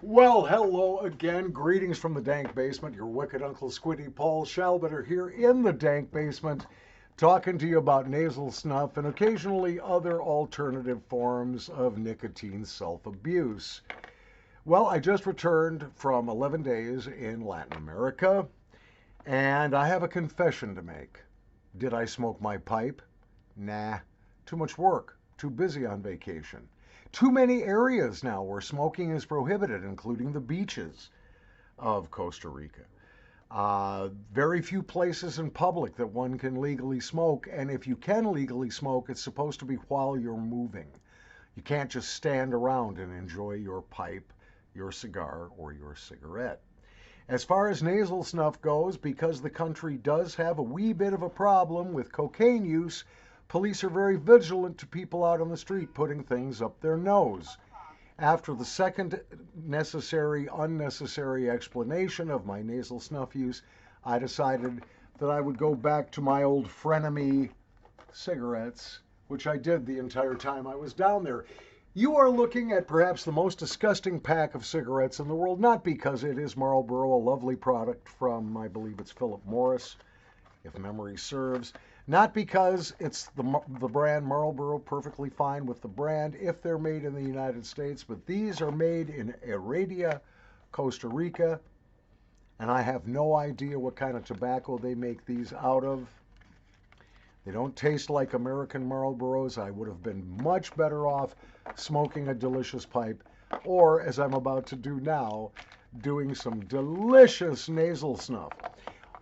Well, hello again. Greetings from the dank basement. Your wicked Uncle Squinty, Paul Shalbetter, here in the dank basement, talking to you about nasal snuff and occasionally other alternative forms of nicotine self-abuse. Well, I just returned from 11 days in Latin America, and I have a confession to make. Did I smoke my pipe? Nah, too much work, too busy on vacation. Too many areas now where smoking is prohibited, including the beaches of Costa Rica. Very few places in public that one can legally smoke, and if you can legally smoke, it's supposed to be while you're moving. You can't just stand around and enjoy your pipe, your cigar, or your cigarette. As far as nasal snuff goes, because the country does have a wee bit of a problem with cocaine use, police are very vigilant to people out on the street putting things up their nose. After the second unnecessary explanation of my nasal snuff use, I decided that I would go back to my old frenemy cigarettes, which I did the entire time I was down there. You are looking at perhaps the most disgusting pack of cigarettes in the world, not because it is Marlboro, a lovely product from, I believe it's Philip Morris, if memory serves. Not because it's the brand Marlboro, perfectly fine with the brand if they're made in the United States, but these are made in Heredia, Costa Rica, and I have no idea what kind of tobacco they make these out of. They don't taste like American Marlboros. I would have been much better off smoking a delicious pipe, or, as I'm about to do now, doing some delicious nasal snuff.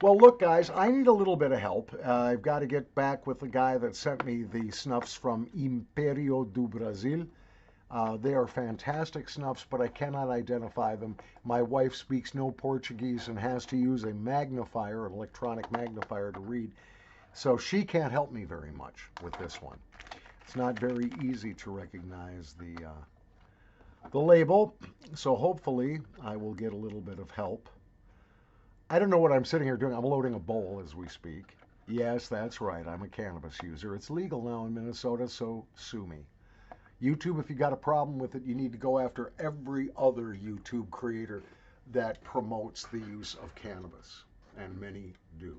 Well, look, guys, I need a little bit of help. I've got to get back with the guy that sent me the snuffs from Império do Brasil. They are fantastic snuffs, but I cannot identify them. My wife speaks no Portuguese and has to use a magnifier, an electronic magnifier, to read. So she can't help me very much with this one. It's not very easy to recognize the label, so hopefully I will get a little bit of help. I don't know what I'm sitting here doing. I'm loading a bowl as we speak. Yes, that's right. I'm a cannabis user. It's legal now in Minnesota, so sue me. YouTube, if you got a problem with it, you need to go after every other YouTube creator that promotes the use of cannabis, and many do.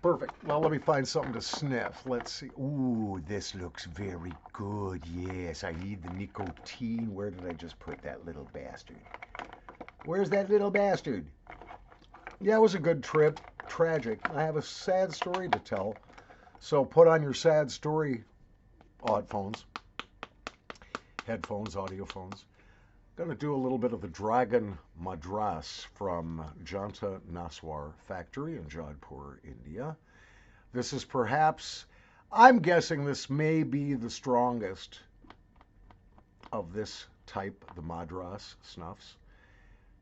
Perfect. Well, let me find something to sniff. Let's see. Ooh, this looks very good. Yes, I need the nicotine. Where did I just put that little bastard? Where's that little bastard? Yeah, it was a good trip. Tragic. I have a sad story to tell. So put on your sad story headphones, audiophones. Going to do a little bit of the Dragon Madras from Janta Naswar Factory in Jodhpur, India. This is perhaps, I'm guessing this may be the strongest of this type, the Madras snuffs.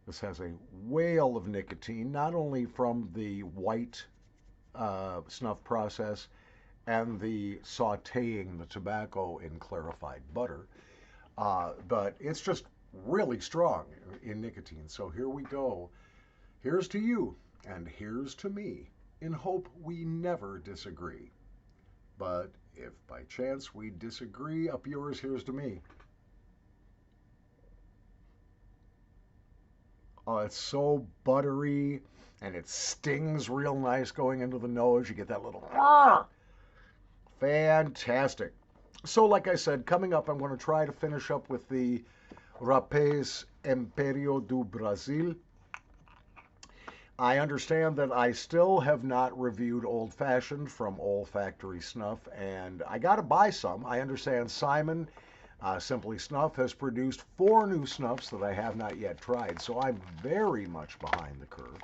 This has a whale of nicotine, not only from the white snuff process and the sauteing the tobacco in clarified butter, but it's just really strong in nicotine. So here we go. Here's to you, and here's to me, in hope we never disagree. But if by chance we disagree, up yours, here's to me. Oh, it's so buttery, and it stings real nice going into the nose. You get that little, fantastic. So like I said, coming up, I'm going to try to finish up with the Rapés Império do Brasil. I understand that I still have not reviewed Old Fashioned from Olfactory Snuff, and I got to buy some. I understand Simon Simply Snuff has produced 4 new snuffs that I have not yet tried, so I'm very much behind the curve.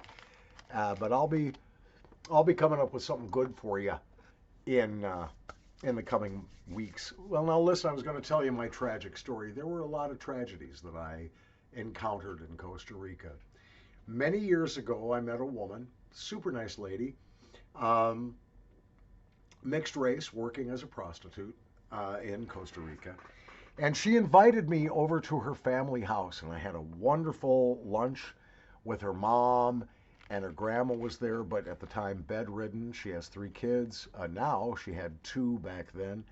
But I'll be coming up with something good for you in the coming weeks. Well, now listen, I was going to tell you my tragic story. There were a lot of tragedies that I encountered in Costa Rica. Many years ago, I met a woman, super nice lady, mixed race, working as a prostitute in Costa Rica. And she invited me over to her family house, and I had a wonderful lunch with her mom, and her grandma was there, but at the time bedridden. She has 3 kids. Now she had 2 back then.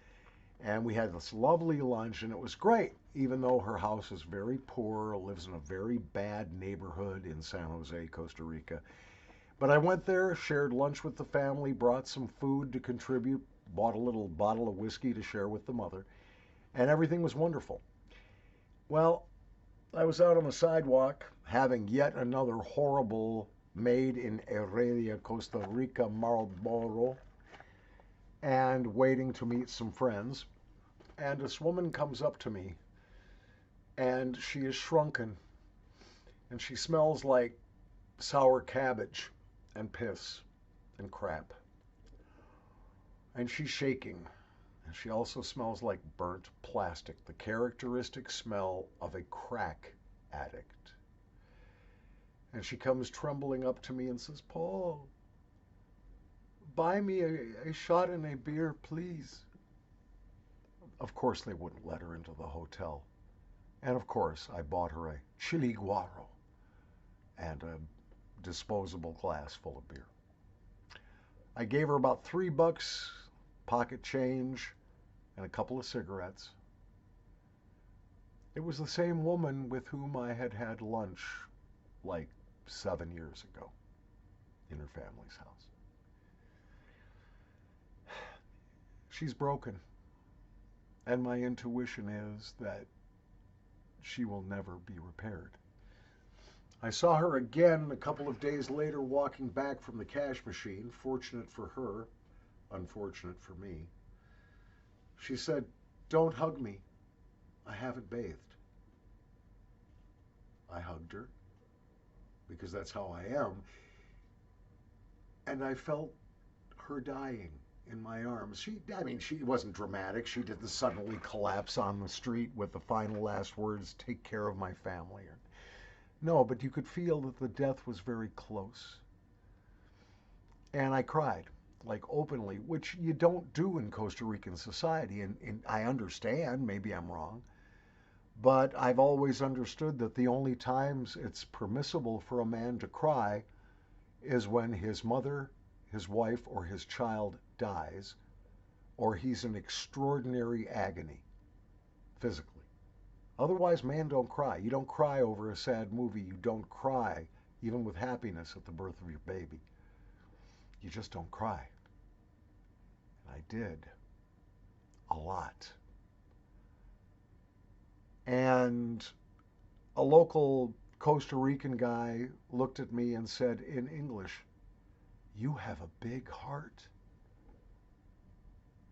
And we had this lovely lunch, and it was great, even though her house is very poor, lives in a very bad neighborhood in San Jose, Costa Rica. But I went there, shared lunch with the family, brought some food to contribute, bought a little bottle of whiskey to share with the mother, and everything was wonderful. Well, I was out on the sidewalk having yet another horrible made in Heredia, Costa Rica Marlboro, and waiting to meet some friends. And this woman comes up to me, and she is shrunken, and she smells like sour cabbage and piss and crap. And she's shaking. And she also smells like burnt plastic, the characteristic smell of a crack addict. And she comes trembling up to me and says, "Paul, buy me a shot and a beer, please." Of course, they wouldn't let her into the hotel. And of course, I bought her a chili guaro and a disposable glass full of beer. I gave her about $3, pocket change, and a couple of cigarettes. It was the same woman with whom I had had lunch like 7 years ago in her family's house. She's broken. And my intuition is that she will never be repaired. I saw her again a couple of days later walking back from the cash machine. Fortunate for her, unfortunate for me. She said, "Don't hug me. I haven't bathed." I hugged her because that's how I am. And I felt her dying in my arms. She wasn't dramatic. She didn't suddenly collapse on the street with the final last words, "Take care of my family." No, but you could feel that the death was very close. And I cried, like openly, which you don't do in Costa Rican society. And I understand, maybe I'm wrong, but I've always understood that the only times it's permissible for a man to cry is when his mother, his wife, or his child dies, or he's in extraordinary agony, physically. Otherwise, man don't cry. You don't cry over a sad movie. You don't cry, even with happiness at the birth of your baby. You just don't cry. And I did. A lot. And a local Costa Rican guy looked at me and said in English, "You have a big heart."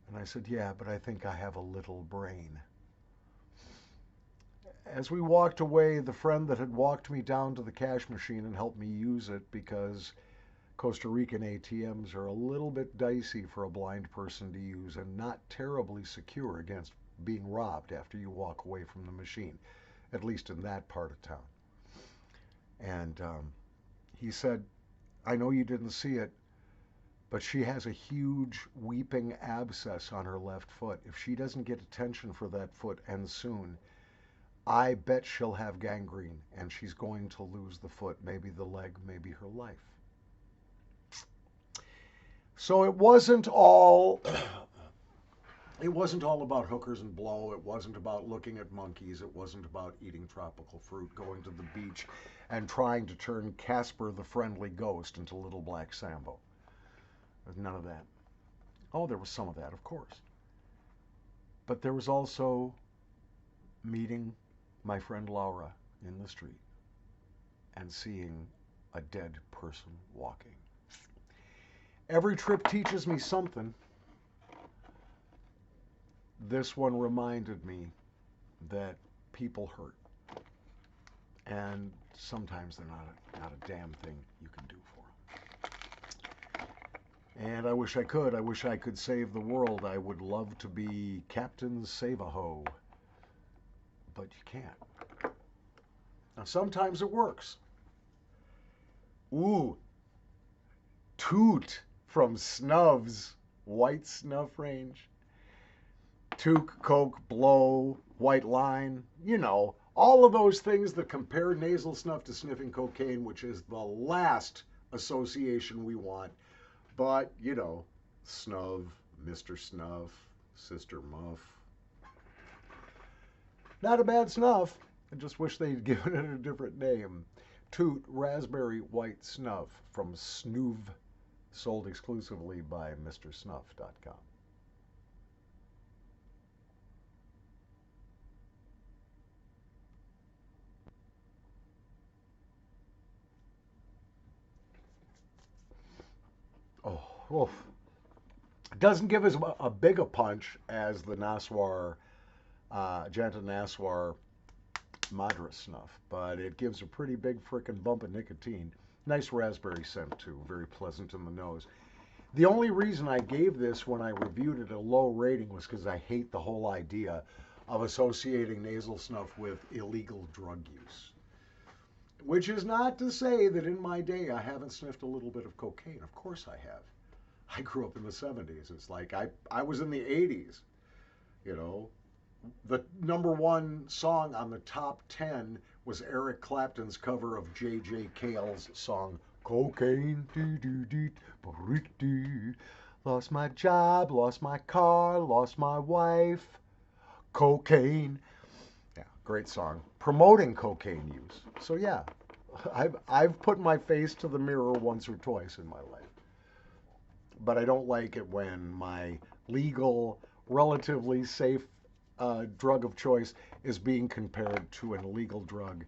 And I said, "Yeah, but I think I have a little brain." As we walked away, the friend that had walked me down to the cash machine and helped me use it, because Costa Rican ATMs are a little bit dicey for a blind person to use and not terribly secure against being robbed after you walk away from the machine, at least in that part of town. And he said, "I know you didn't see it, but she has a huge weeping abscess on her left foot. If she doesn't get attention for that foot, and soon, I bet she'll have gangrene and she's going to lose the foot, maybe the leg, maybe her life." So it wasn't all about hookers and blow. It wasn't about looking at monkeys. It wasn't about eating tropical fruit, going to the beach, and trying to turn Casper the Friendly Ghost into Little Black Sambo. There's none of that. Oh, there was some of that, of course. But there was also meeting my friend Laura in the street and seeing a dead person walking. Every trip teaches me something. This one reminded me that people hurt. And sometimes they're not a damn thing you can do for them. And I wish I could. I wish I could save the world. I would love to be Captain Save-A-Ho. But you can't. Now, sometimes it works. Ooh. Toot from Snuv's White Snuff range. Toke, Coke, Blow, White Line. You know, all of those things that compare nasal snuff to sniffing cocaine, which is the last association we want. But, you know, Snuv, Mr. Snuff, Sister Muff, Not a bad snuff. I just wish they'd given it a different name. Toot Raspberry White Snuff from Snuff, sold exclusively by MrSnuff.com. Oh, oof. It doesn't give as a big a punch as the Naswar, Janta Naswar Madras snuff, but it gives a pretty big frickin' bump of nicotine. Nice raspberry scent too, very pleasant in the nose. The only reason I gave this when I reviewed it a low rating was because I hate the whole idea of associating nasal snuff with illegal drug use. Which is not to say that in my day I haven't sniffed a little bit of cocaine. Of course I have. I grew up in the 70s. It's like I was in the 80s, you know. The number one song on the top 10 was Eric Clapton's cover of J.J. Cale's song, Cocaine, lost my job, lost my car, lost my wife, cocaine. Yeah, great song. Promoting cocaine use. So yeah, I've put my face to the mirror once or twice in my life. But I don't like it when my legal, relatively safe drug of choice is being compared to an illegal drug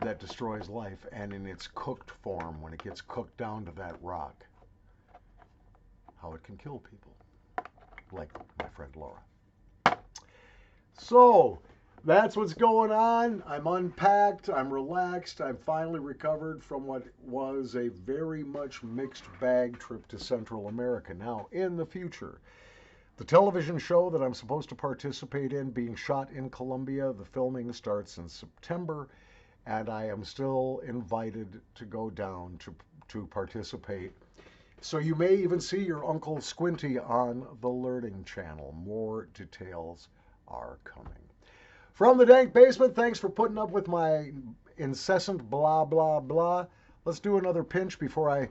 that destroys life, and in its cooked form, when it gets cooked down to that rock, how it can kill people, like my friend Laura. So that's what's going on. I'm unpacked, I'm relaxed, I'm finally recovered from what was a very much mixed bag trip to Central America. Now, in the future, the television show that I'm supposed to participate in being shot in Colombia, the filming starts in September, and I am still invited to go down to participate. So you may even see your Uncle Squinty on the Learning Channel. More details are coming. From the dank basement, thanks for putting up with my incessant blah, blah, blah. Let's do another pinch before I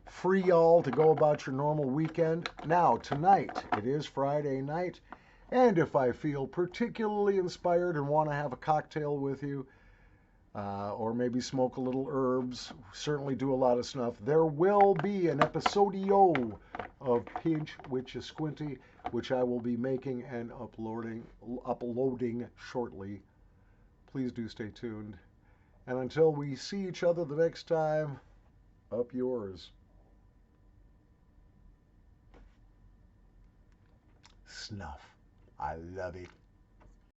free y'all to go about your normal weekend. Now, tonight, it is Friday night, and if I feel particularly inspired and want to have a cocktail with you, or maybe smoke a little herbs, certainly do a lot of snuff, there will be an episodio of Pinch with Squinty, which I will be making and uploading shortly. Please do stay tuned. And until we see each other the next time, up yours. Snuff. I love it.